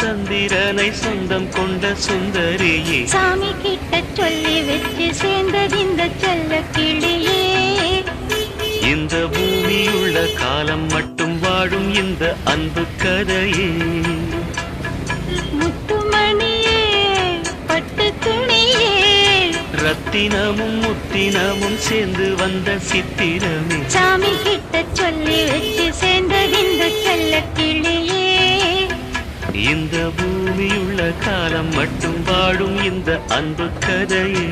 சந்திரனை சொந்தம் கொண்ட சுந்தரியே சாமி கிட்ட சொல்லி வச்சு சேர்ந்தது இந்த செல்ல கிளியே. இந்த பூமியுள்ள காலம் மட்டும் வாழும் இந்த அன்பு கதையே. முத்துமணியே பட்டு துணியே ரத்தினமும் முத்தினமும் சேர்ந்து வந்த சித்திரமே சாமி கிட்ட சொல்லி வச்சு சேர்ந்தது இந்த செல்ல கிளியே. இந்த பூமியுள்ள காலம் மட்டும் வாழும் இந்த அன்பு கதையே.